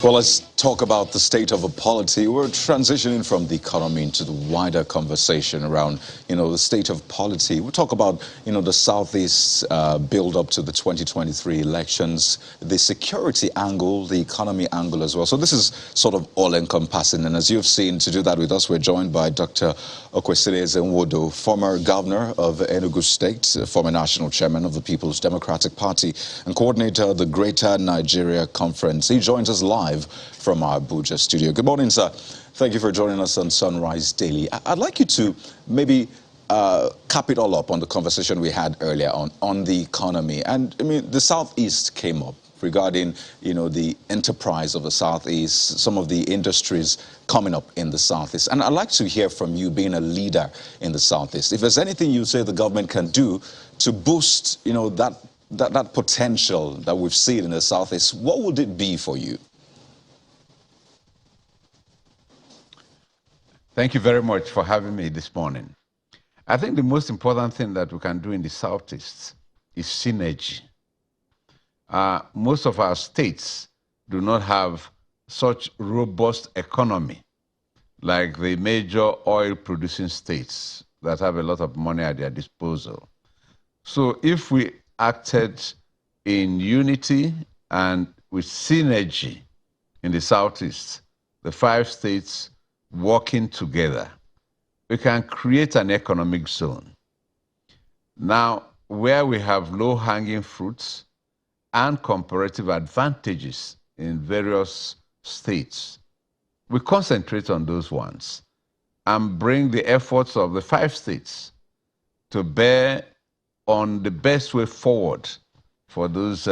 Well, let's talk about the state of a polity. We're transitioning from the economy into the wider conversation around, the state of polity. We'll talk about, the Southeast build up to the 2023 elections, the security angle, the economy angle as well. So this is sort of all-encompassing. And as you've seen, to do that with us, we're joined by Dr. Nwodo, former governor of Enugu State, former national chairman of the People's Democratic Party, and coordinator of the Greater Nigeria Conference. He joins us live from our Abuja studio. Good morning, sir. Thank you for joining us on Sunrise Daily. I'd like you to maybe cap it all up on the conversation we had earlier on the economy. And I mean, the Southeast came up regarding, the enterprise of the Southeast, some of the industries coming up in the Southeast. And I'd like to hear from you, being a leader in the Southeast. If there's anything you say the government can do to boost, that potential that we've seen in the Southeast, what would it be for you? Thank you very much for having me this morning. I think the most important thing that we can do in the Southeast is synergy. Most of our states do not have such robust economy like the major oil-producing states that have a lot of money at their disposal. So if we acted in unity and with synergy in the Southeast, the 5 states working together, we can create an economic zone. Now, where we have low-hanging fruits and comparative advantages in various states, we concentrate on those ones and bring the efforts of the 5 states to bear on the best way forward for those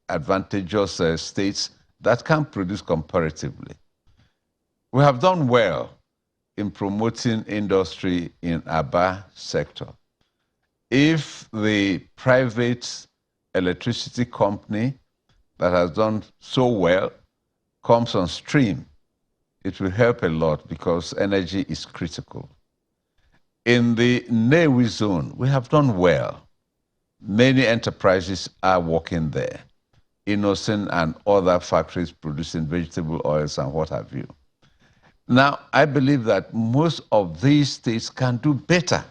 advantageous states that can produce comparatively. We have done well in promoting industry in Aba sector. If the private electricity company that has done so well comes on stream, it will help a lot because energy is critical. In the Nnewi zone, we have done well. Many enterprises are working there. Innocent and other factories producing vegetable oils and what have you. Now, I believe that most of these states can do better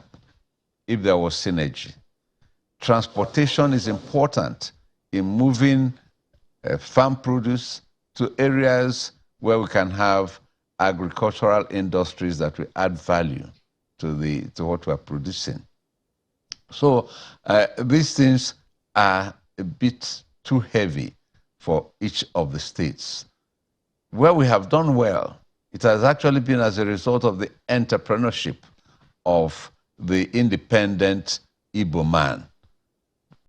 if there was synergy. Transportation is important in moving farm produce to areas where we can have agricultural industries that will add value to what we are producing. So these things are a bit too heavy for each of the states. Where we have done well, it has actually been as a result of the entrepreneurship of the independent Igbo man,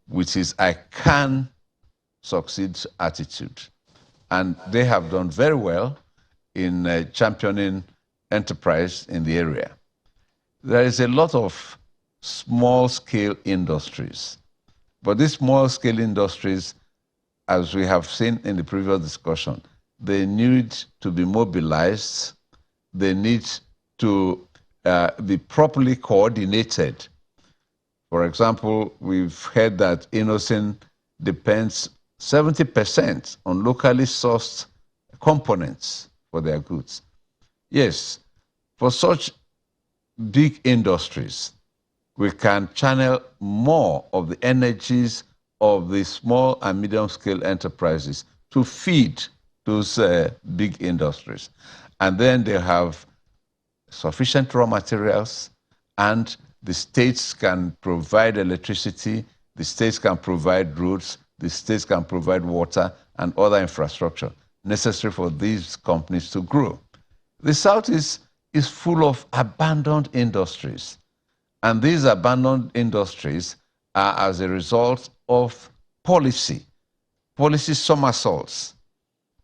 which is I can succeed attitude. And they have done very well in championing enterprise in the area. There is a lot of small-scale industries, but these small-scale industries, as we have seen in the previous discussion, they need to be mobilized. They need to be properly coordinated. For example, we've heard that Innocent depends 70% on locally sourced components for their goods. Yes, for such big industries, we can channel more of the energies of the small and medium-scale enterprises to feed those big industries. And then they have sufficient raw materials, and the states can provide electricity, the states can provide roads, the states can provide water and other infrastructure necessary for these companies to grow. The Southeast is full of abandoned industries, and these abandoned industries are as a result of policy somersaults.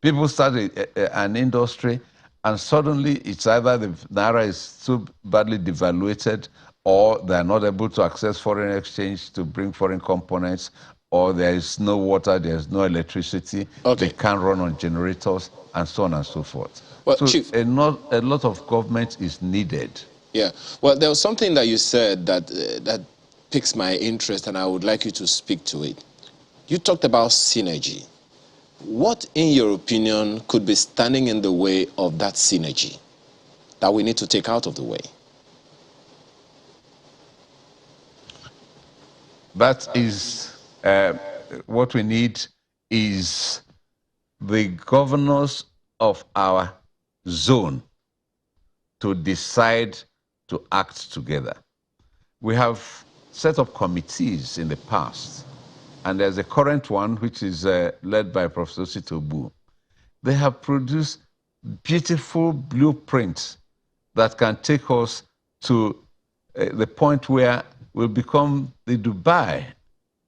People start an industry, and suddenly it's either the Naira is so badly devaluated, or they're not able to access foreign exchange to bring foreign components, or there is no water, there's no electricity, they can't run on generators, and so on and so forth. Well, so Chief, a lot of government is needed. Yeah, well, there was something that you said that piques my interest, and I would like you to speak to it. You talked about synergy. What, in your opinion, could be standing in the way of that synergy that we need to take out of the way? That is what we need is the governors of our zone to decide to act together. We have set up committees in the past, and there's a current one which is led by Professor Sitobu. They have produced beautiful blueprints that can take us to the point where we'll become the Dubai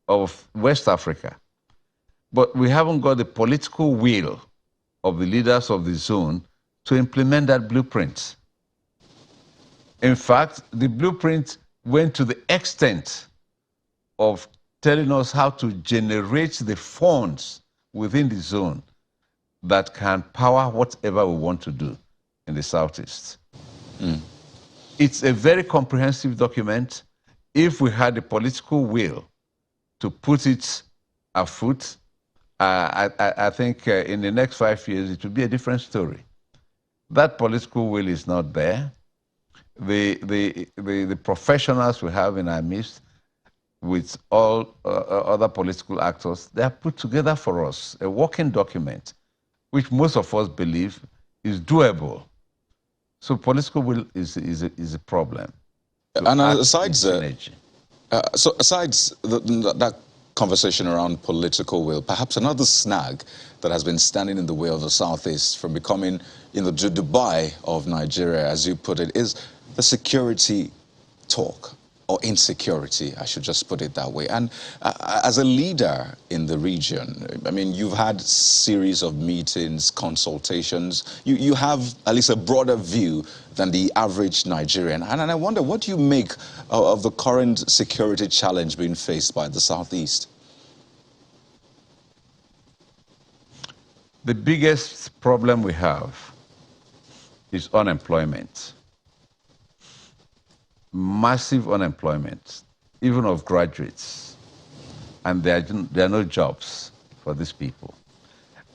of West Africa. But we haven't got the political will of the leaders of the zone to implement that blueprint. In fact, the blueprint went to the extent of telling us how to generate the funds within the zone that can power whatever we want to do in the Southeast. It's a very comprehensive document. If we had the political will to put it afoot, I think in the next 5 years, it will be a different story. That political will is not there. The professionals we have in our midst, with all other political actors, they have put together for us a working document, which most of us believe is doable. So political will is a problem. And aside that conversation around political will, perhaps another snag that has been standing in the way of the Southeast from becoming, the Dubai of Nigeria, as you put it, is the security talk, or insecurity, I should just put it that way. And as a leader in the region, I mean, you've had series of meetings, consultations. You have at least a broader view than the average Nigerian. And I wonder, what do you make of the current security challenge being faced by the Southeast? The biggest problem we have is unemployment. Massive unemployment, even of graduates, and there are no jobs for these people.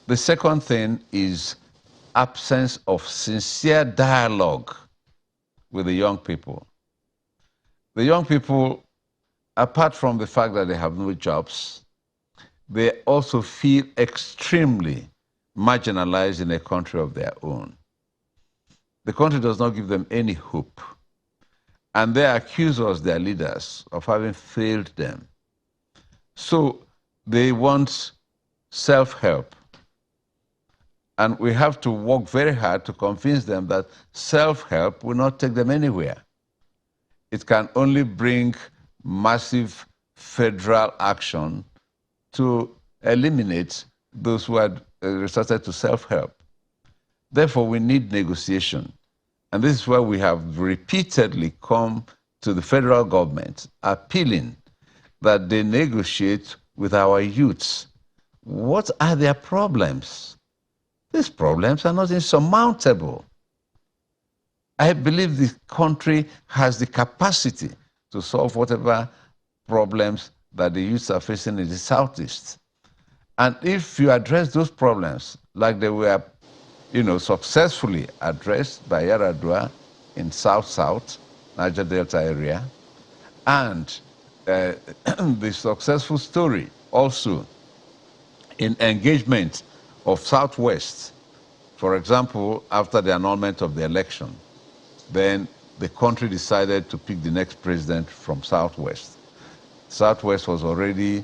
The second thing is absence of sincere dialogue with the young people. The young people, apart from the fact that they have no jobs, they also feel extremely marginalized in a country of their own. The country does not give them any hope. And they accuse us, their leaders, of having failed them. So they want self-help. And we have to work very hard to convince them that self-help will not take them anywhere. It can only bring massive federal action to eliminate those who had resorted to self-help. Therefore, we need negotiation. And this is why we have repeatedly come to the federal government appealing that they negotiate with our youths. What are their problems? These problems are not insurmountable. I believe the country has the capacity to solve whatever problems that the youths are facing in the Southeast. And if you address those problems like they were successfully addressed by Yaradua in South-South, Niger Delta area, and the successful story also in engagement of Southwest. For example, after the annulment of the election, then the country decided to pick the next president from Southwest. Southwest was already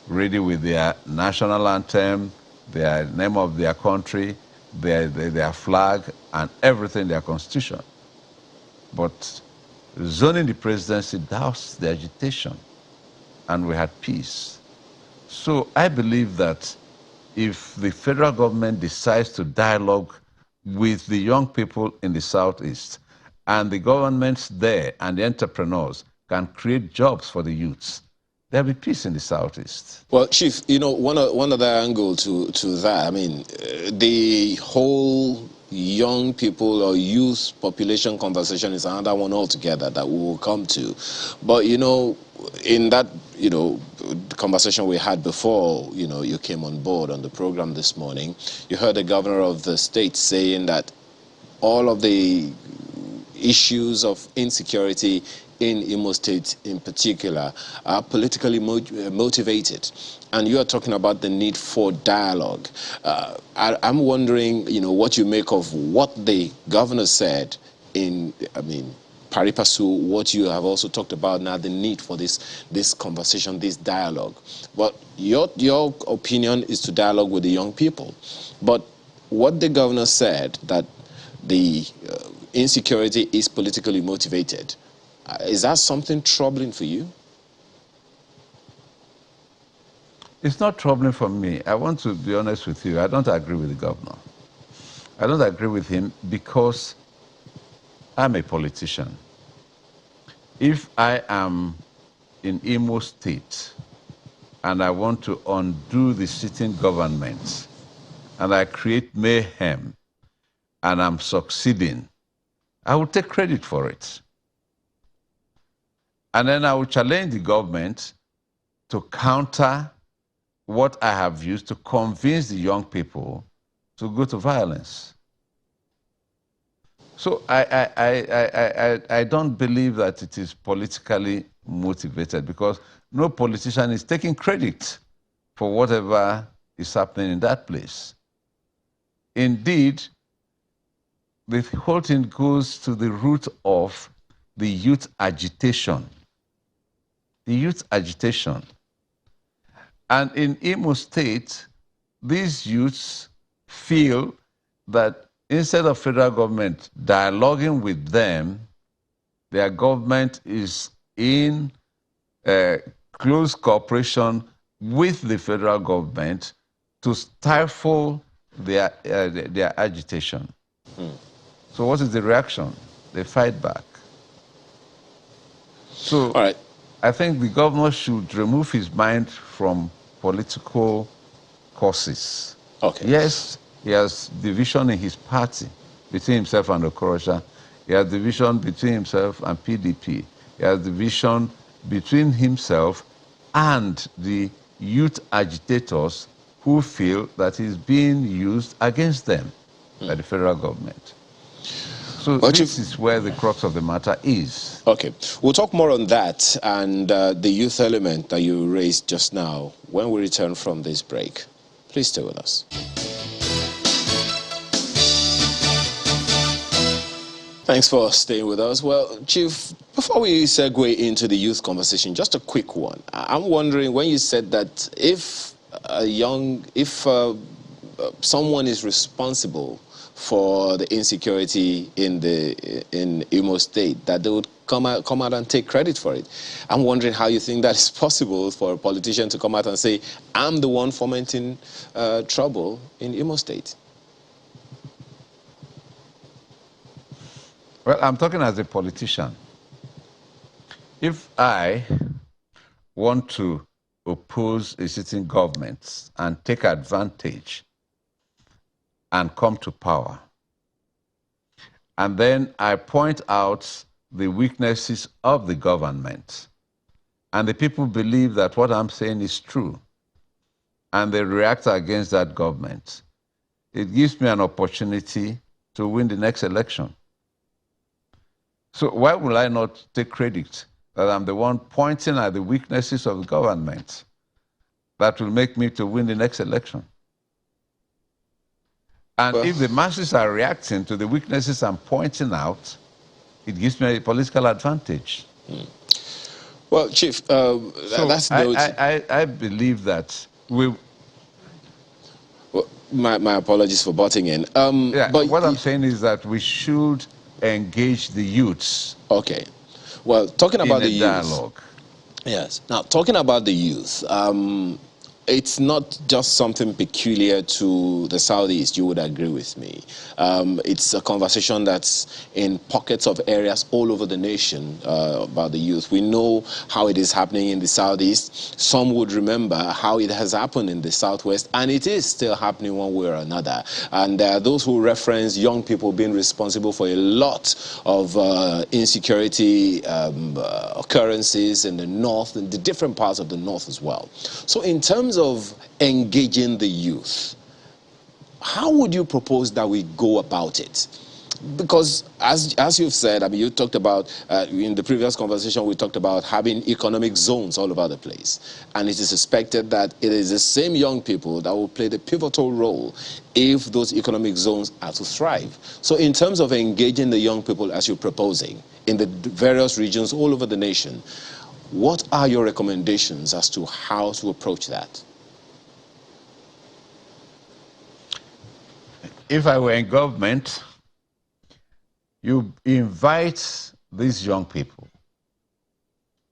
ready with their national anthem, their name of their country, their flag, and everything, their constitution. But zoning the presidency doused the agitation, and we had peace. So I believe that if the federal government decides to dialogue with the young people in the Southeast, and the governments there and the entrepreneurs can create jobs for the youths, there'll be peace in the Southeast. Well, Chief, one other angle to that, I mean, the whole young people or youth population conversation is another one altogether that we will come to. But, you know, in that, you know, conversation we had before, you know, you came on board on the program this morning, you heard the governor of the state saying that all of the issues of insecurity in Imo State in particular are politically motivated. And you are talking about the need for dialogue. I'm wondering, you know, what you make of what the governor said in, I mean, pari passu, what you have also talked about now, the need for this conversation, this dialogue. But your opinion is to dialogue with the young people. But what the governor said, that the insecurity is politically motivated, is that something troubling for you? It's not troubling for me. I want to be honest with you. I don't agree with the governor. I don't agree with him because I'm a politician. If I am in Imo State and I want to undo the sitting government and I create mayhem and I'm succeeding, I will take credit for it. And then I will challenge the government to counter what I have used to convince the young people to go to violence. So I don't believe that it is politically motivated, because no politician is taking credit for whatever is happening in that place. Indeed, the whole thing goes to the root of the youth agitation. The youth agitation. And in Imo State, these youths feel that instead of federal government dialoguing with them, their government is in close cooperation with the federal government to stifle their agitation. So what is the reaction? They fight back. So all right, I think the governor should remove his mind from political causes. Okay. Yes, he has division in his party between himself and Okorocha. He has division between himself and PDP. He has division between himself and the youth agitators who feel that he's being used against them by the federal government. So But this is where the crux of the matter is. Okay, we'll talk more on that and the youth element that you raised just now when we return from this break. Please stay with us. Thanks for staying with us. Well, Chief, before we segue into the youth conversation, just a quick one. I'm wondering, when you said that if someone is responsible for the insecurity in Imo State, that they would come out and take credit for it. I'm wondering how you think that is possible for a politician to come out and say, I'm the one fomenting trouble in Imo State. Well, I'm talking as a politician. If I want to oppose a sitting government and take advantage and come to power, and then I point out the weaknesses of the government, and the people believe that what I'm saying is true, and they react against that government, it gives me an opportunity to win the next election. So why will I not take credit that I'm the one pointing at the weaknesses of the government that will make me to win the next election? And if the masses are reacting to the weaknesses I'm pointing out, it gives me a political advantage. Well, Chief, that's I believe that we... Well, my apologies for butting in. But what I'm saying is that we should engage the youths. Okay. Well, talking about the dialogue. Yes. Now, talking about the youth, it's not just something peculiar to the Southeast, you would agree with me. It's a conversation that's in pockets of areas all over the nation about the youth. We know how it is happening in the Southeast. Some would remember how it has happened in the Southwest, and it is still happening one way or another. And there are those who reference young people being responsible for a lot of insecurity occurrences in the North, in the different parts of the North as well. So in terms of engaging the youth, how would you propose that we go about it? Because as you've said, I mean, you talked about, in the previous conversation, we talked about having economic zones all over the place. And it is expected that it is the same young people that will play the pivotal role if those economic zones are to thrive. So in terms of engaging the young people as you're proposing in the various regions all over the nation, what are your recommendations as to how to approach that? If I were in government, you invite these young people,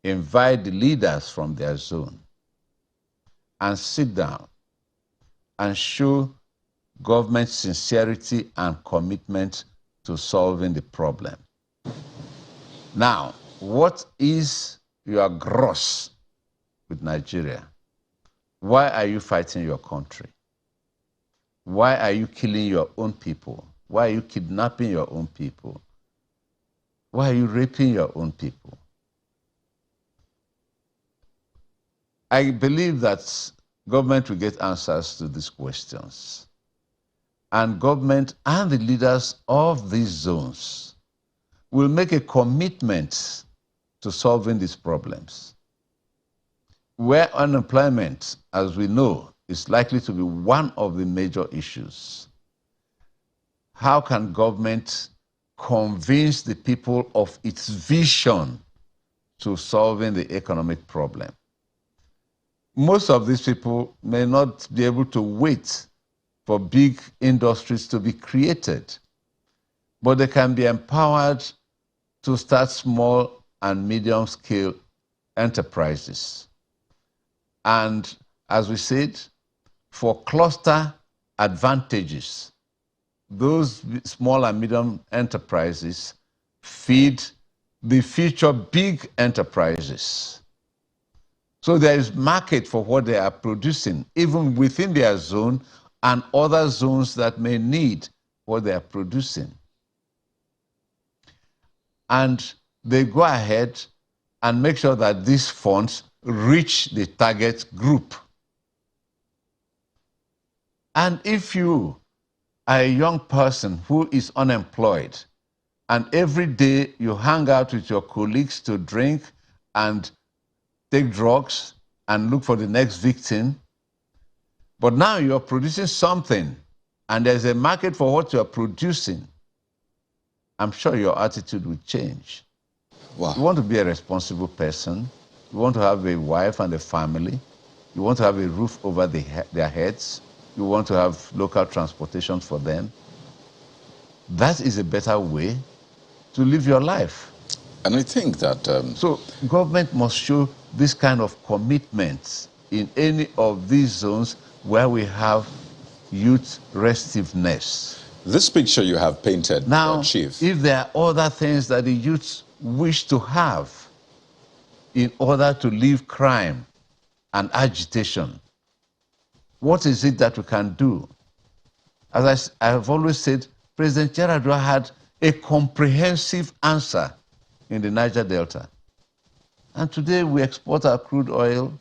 invite the leaders from their zone, and sit down and show government sincerity and commitment to solving the problem. Now, what is your gross with Nigeria? Why are you fighting your country? Why are you killing your own people? Why are you kidnapping your own people? Why are you raping your own people? I believe that government will get answers to these questions. And government and the leaders of these zones will make a commitment to solving these problems. Where unemployment, as we know, is likely to be one of the major issues, how can government convince the people of its vision to solving the economic problem? Most of these people may not be able to wait for big industries to be created, but they can be empowered to start small and medium-scale enterprises. And as we said, for cluster advantages, those small and medium enterprises feed the future big enterprises. So there is market for what they are producing, even within their zone and other zones that may need what they are producing. And they go ahead and make sure that these funds reach the target group. And if you are a young person who is unemployed, and every day you hang out with your colleagues to drink and take drugs and look for the next victim, but now you're producing something and there's a market for what you're producing, I'm sure your attitude will change. Wow. You want to be a responsible person. You want to have a wife and a family. You want to have a roof over their heads. You want to have local transportation for them. That is a better way to live your life. And I think that... So government must show this kind of commitment in any of these zones where we have youth restiveness. This picture you have painted, now, Chief. If there are other things that the youths wish to have in order to leave crime and agitation, what is it that we can do? As I have always said, President Yaradua had a comprehensive answer in the Niger Delta. And today we export our crude oil,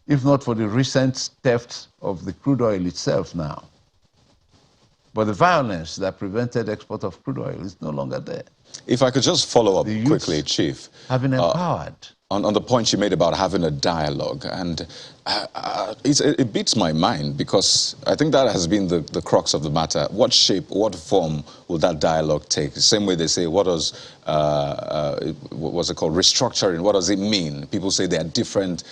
if not for the recent theft of the crude oil itself now. But the violence that prevented export of crude oil is no longer there. If I could just follow up quickly, Chief. Have been empowered. On the point you made about having a dialogue, and it beats my mind, because I think that has been the crux of the matter. What shape, what form will that dialogue take? The same way they say, what does, what's it called, restructuring, what does it mean? People say there are different,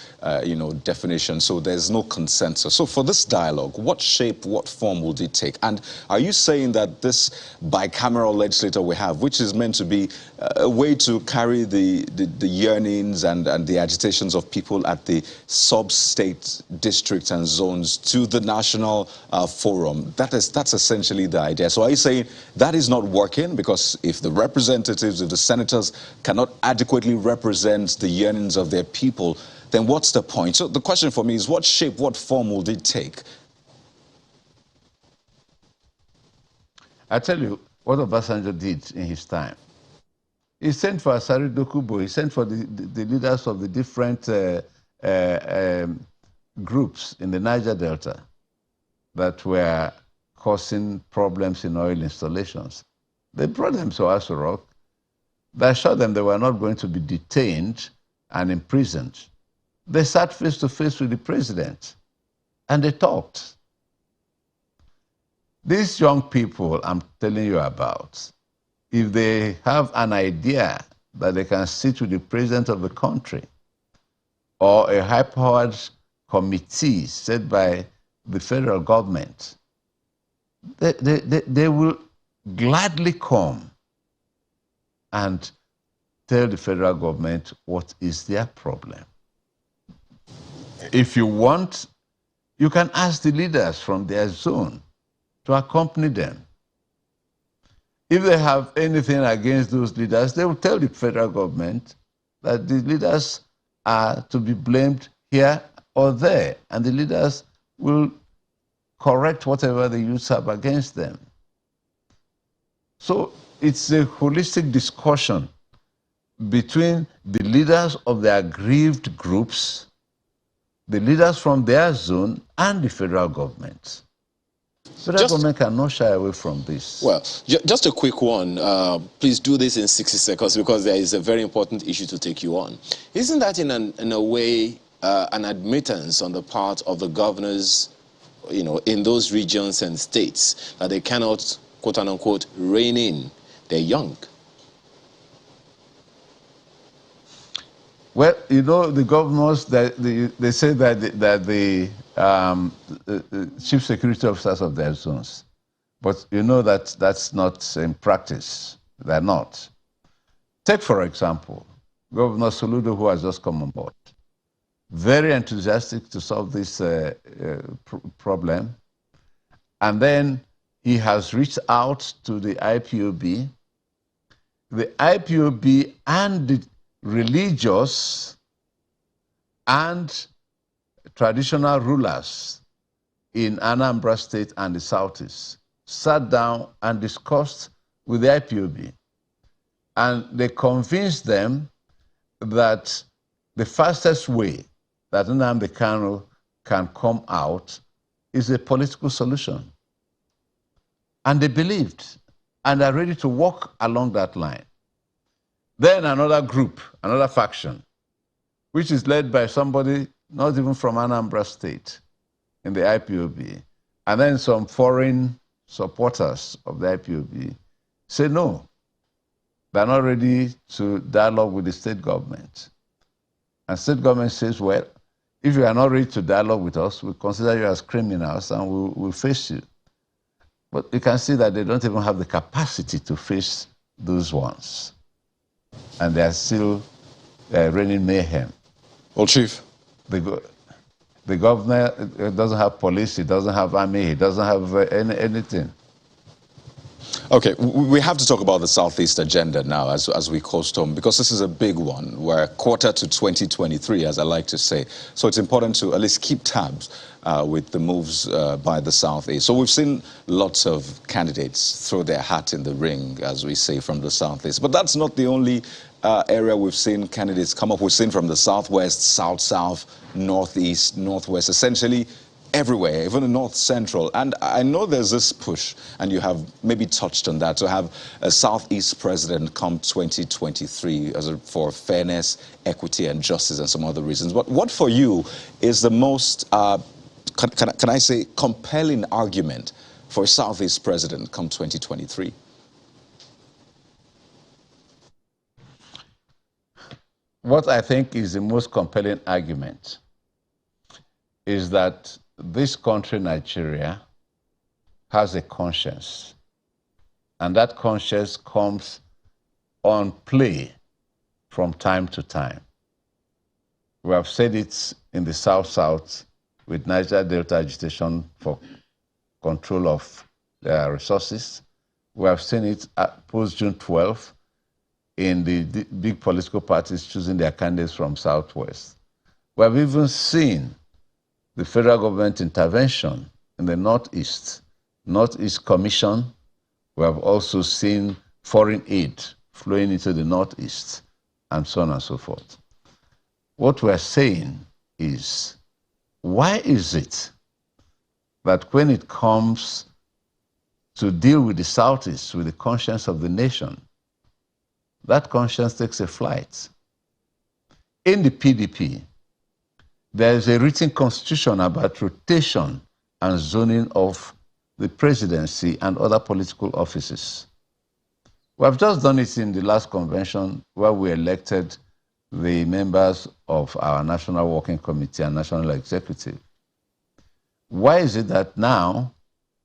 definitions, so there's no consensus. So for this dialogue, what shape, what form will it take? And are you saying that this bicameral legislature we have, which is meant to be a way to carry the yearnings and the agitations of people at the sub-state state, districts, and zones to the national forum. That's essentially the idea. So are you saying that is not working? Because if the representatives, if the senators cannot adequately represent the yearnings of their people, then what's the point? So the question for me is, what shape, what form will it take? I tell you what Obasanjo did in his time. He sent for Asari Dokubo, he sent for the leaders of the different groups in the Niger Delta that were causing problems in oil installations. They brought them to Aso Rock. They assured them they were not going to be detained and imprisoned. They sat face to face with the president and they talked. These young people I'm telling you about, if they have an idea that they can sit with the president of the country or a high-powered committee set by the federal government, they will gladly come and tell the federal government what is their problem. If you want, you can ask the leaders from their zone to accompany them. If they have anything against those leaders, they will tell the federal government that the leaders are to be blamed here or there, and the leaders will correct whatever the youths have against them. So it's a holistic discussion between the leaders of the aggrieved groups, the leaders from their zone, and the federal government. Federal government cannot shy away from this. Well, just a quick one. Please do this in 60 seconds because there is a very important issue to take you on. Isn't that in a way an admittance on the part of the governors, you know, in those regions and states that they cannot, quote unquote, rein in their young? Well, you know, the governors, they say that the chief security officers of their zones, but you know that that's not in practice. They're not. Take, for example, Governor Soludo, who has just come on board. Very enthusiastic to solve this problem. And then he has reached out to the IPOB. The IPOB and the religious and traditional rulers in Anambra State and the Southeast sat down and discussed with the IPOB. And they convinced them that the fastest way that Nnamdi Kanu can come out is a political solution. And they believed and are ready to walk along that line. Then another group, another faction, which is led by somebody not even from Anambra State in the IPOB, and then some foreign supporters of the IPOB say no, they're not ready to dialogue with the state government. And state government says, well, if you are not ready to dialogue with us, we consider you as criminals and we'll face you. But you can see that they don't even have the capacity to face those ones. And they are still raining mayhem. Well, Chief. The governor doesn't have police, he doesn't have army, he doesn't have anything. Okay, we have to talk about the Southeast agenda now as we coast home, because this is a big one. We're a quarter to 2023, as I like to say. So it's important to at least keep tabs with the moves by the Southeast. So we've seen lots of candidates throw their hat in the ring, as we say, from the Southeast. But that's not the only area we've seen candidates come up. We've seen from the Southwest, South-South, Northeast, Northwest, essentially everywhere, even the North Central. And I know there's this push, and you have maybe touched on that, to have a Southeast president come 2023 for fairness, equity, and justice, and some other reasons. But what for you is the most, can I say, compelling argument for a Southeast president come 2023? What I think is the most compelling argument is that this country, Nigeria, has a conscience. And that conscience comes on play from time to time. We have said it in the South-South with Niger Delta agitation for control of their resources. We have seen it post-June 12 in the big political parties choosing their candidates from Southwest. We have even seen the federal government intervention in the Northeast Commission. We have also seen foreign aid flowing into the Northeast, and so on and so forth. What we're saying is, why is it that when it comes to deal with the Southeast, with the conscience of the nation, that conscience takes a flight? In the PDP, there is a written constitution about rotation and zoning of the presidency and other political offices. We have just done it in the last convention where we elected the members of our National Working Committee and National Executive. Why is it that now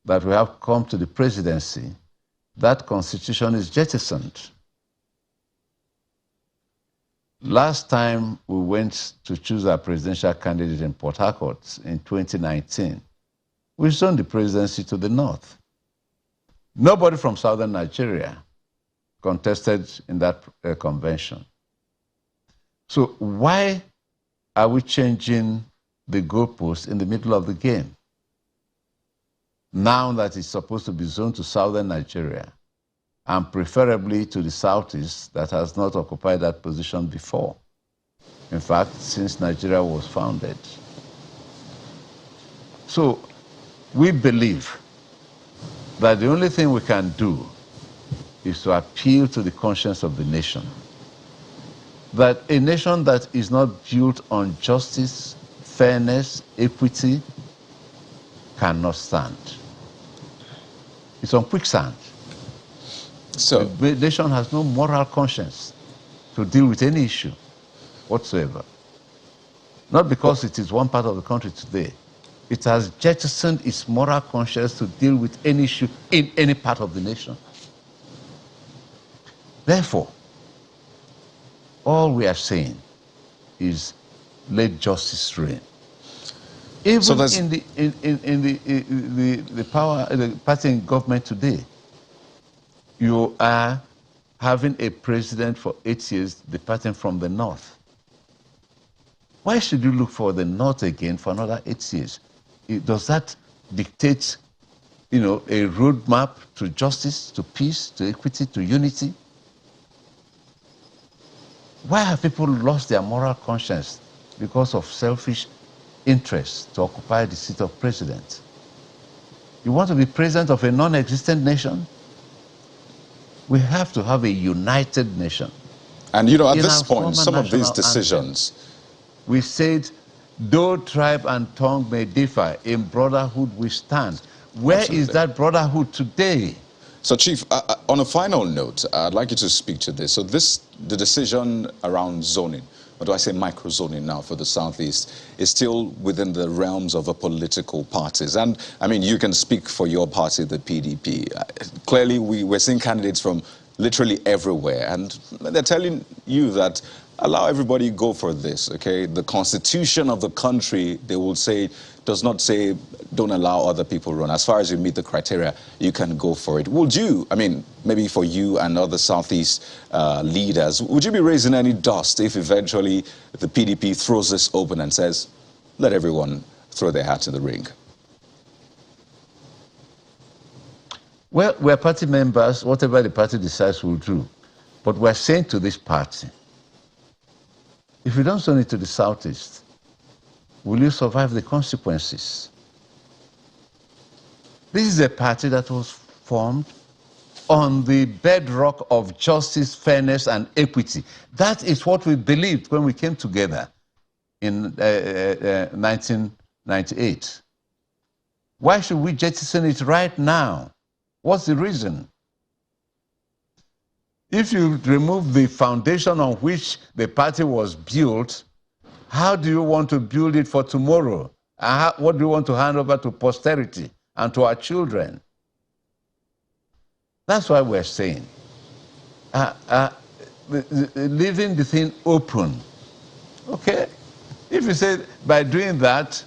that we have come to the presidency, that constitution is jettisoned? Last time we went to choose our presidential candidate in Port Harcourt in 2019, we zoned the presidency to the north. Nobody from southern Nigeria contested in that convention. So why are we changing the goalposts in the middle of the game? Now that it's supposed to be zoned to southern Nigeria, and preferably to the southeast that has not occupied that position before. In fact, since Nigeria was founded. So we believe that the only thing we can do is to appeal to the conscience of the nation. That a nation that is not built on justice, fairness, equity, cannot stand. It's on quicksand. So the nation has no moral conscience to deal with any issue whatsoever. Not because it is one part of the country today. It has jettisoned its moral conscience to deal with any issue in any part of the nation. Therefore, all we are saying is let justice reign. Even So in the party in government today, you are having a president for 8 years departing from the north. Why should you look for the north again for another 8 years? Does that dictate, a roadmap to justice, to peace, to equity, to unity? Why have people lost their moral conscience because of selfish interests to occupy the seat of president? You want to be president of a non-existent nation? We have to have a united nation. And at In this our point, former some of these national decisions, We said, though tribe and tongue may differ, in brotherhood we stand. Where is Absolutely. that brotherhood today? So Chief, on a final note, I'd like you to speak to this. So the decision around zoning, or do I say micro-zoning now for the Southeast, is still within the realms of a political parties. And I mean, you can speak for your party, the PDP. Clearly, we're seeing candidates from literally everywhere, and they're telling you that allow everybody go for this, okay? The constitution of the country, they will say, does not say don't allow other people run. As far as you meet the criteria, you can go for it. Would you, I mean, maybe for you and other Southeast leaders, would you be raising any dust if eventually the PDP throws this open and says, let everyone throw their hat in the ring? Well, we're party members. Whatever the party decides, we'll do. But we're saying to this party, if you don't send it to the Southeast, will you survive the consequences? This is a party that was formed on the bedrock of justice, fairness, and equity. That is what we believed when we came together in 1998. Why should we jettison it right now? What's the reason? If you remove the foundation on which the party was built, how do you want to build it for tomorrow? What do you want to hand over to posterity and to our children? That's why we're saying, leaving the thing open. Okay, If you say by doing that,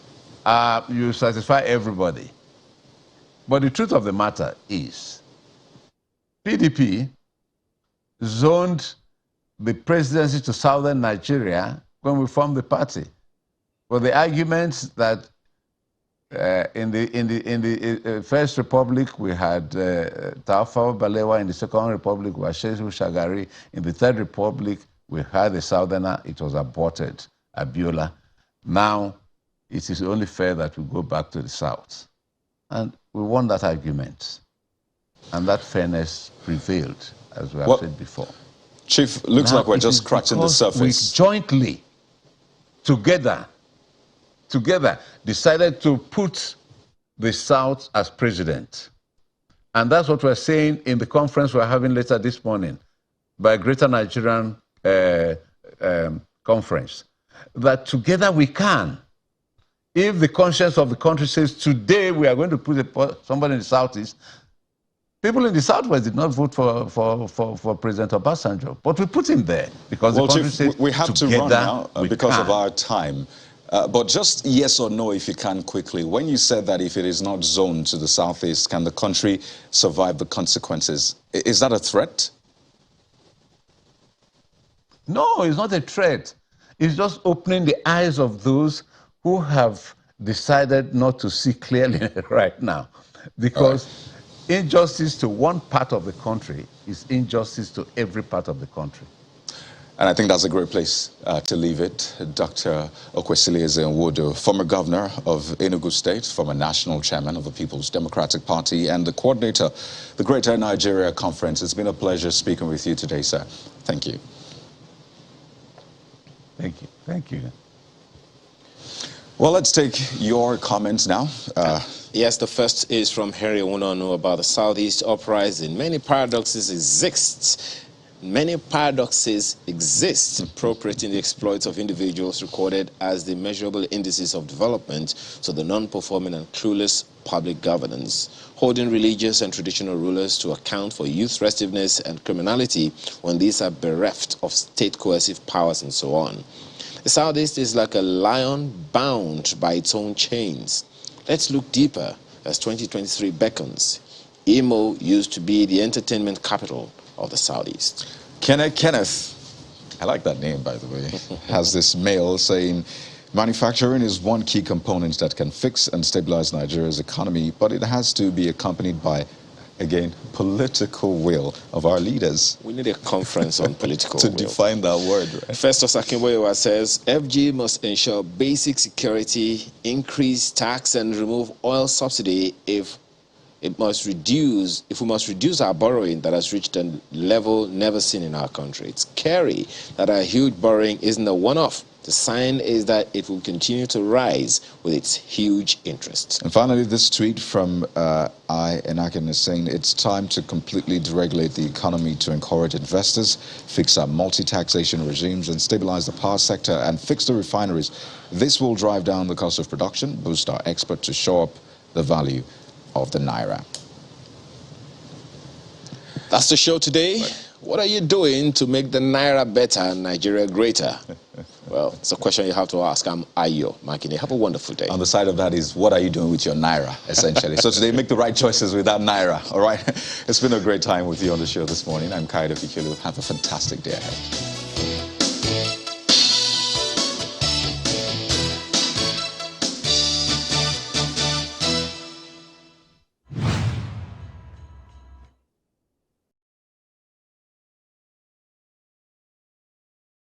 you satisfy everybody. But the truth of the matter is, PDP zoned the presidency to southern Nigeria when we formed the party. For the arguments that in the First Republic we had Tafawa Balewa, in the Second Republic we had Shehu Shagari, in the Third Republic we had the southerner, it was aborted, Abiola. Now it is only fair that we go back to the south. And we won that argument. And that fairness prevailed, as we have said before. Chief, looks like we're just scratching the surface. We jointly, together, decided to put the South as president. And that's what we're saying in the conference we're having later this morning by Greater Nigerian Conference, that together we can. If the conscience of the country says today we are going to put somebody in the Southeast, people in the Southwest did not vote for President Obasanjo, but we put him there because the country says we have to run now because of our time. But just yes or no, if you can quickly. When you said that if it is not zoned to the Southeast, can the country survive the consequences? Is that a threat? No, it's not a threat. It's just opening the eyes of those who have decided not to see clearly right now. Because injustice to one part of the country is injustice to every part of the country. And I think that's a great place to leave it. Dr. Okwesili Nwodo, former governor of Enugu State, former national chairman of the People's Democratic Party, and the coordinator of the Greater Nigeria Conference. It's been a pleasure speaking with you today, sir. Thank you. Thank you. Thank you. Well, let's take your comments now. Yes, the first is from Harry Nwodo about the Southeast uprising. Many paradoxes exist. Appropriating the exploits of individuals recorded as the measurable indices of development to the non-performing and clueless public governance, holding religious and traditional rulers to account for youth restiveness and criminality when these are bereft of state coercive powers and so on. The Southeast is like a lion bound by its own chains. Let's look deeper as 2023 beckons. Imo used to be the entertainment capital of the Southeast. Kenneth, I like that name, by the way, has this mail saying, manufacturing is one key component that can fix and stabilize Nigeria's economy, but it has to be accompanied by, again, political will of our leaders. We need a conference on political to will. define that word, right? Festus Akinboyewa says, FG must ensure basic security, increase tax and remove oil subsidy if we must reduce our borrowing that has reached a level never seen in our country. It's scary that our huge borrowing isn't a one-off. The sign is that it will continue to rise with its huge interest. And finally, this tweet from Enakin is saying, it's time to completely deregulate the economy to encourage investors, fix our multi-taxation regimes, and stabilize the power sector and fix the refineries. This will drive down the cost of production, boost our export to show up the value of the Naira. That's the show today. What are you doing to make the Naira better and Nigeria greater? Well, it's a question you have to ask. I'm Ayo Makinde. Have a wonderful day. On the side of that is, what are you doing with your Naira, essentially? So today, make the right choices with that Naira, all right? It's been a great time with you on the show this morning. I'm Kaida Fikulu. Have a fantastic day ahead.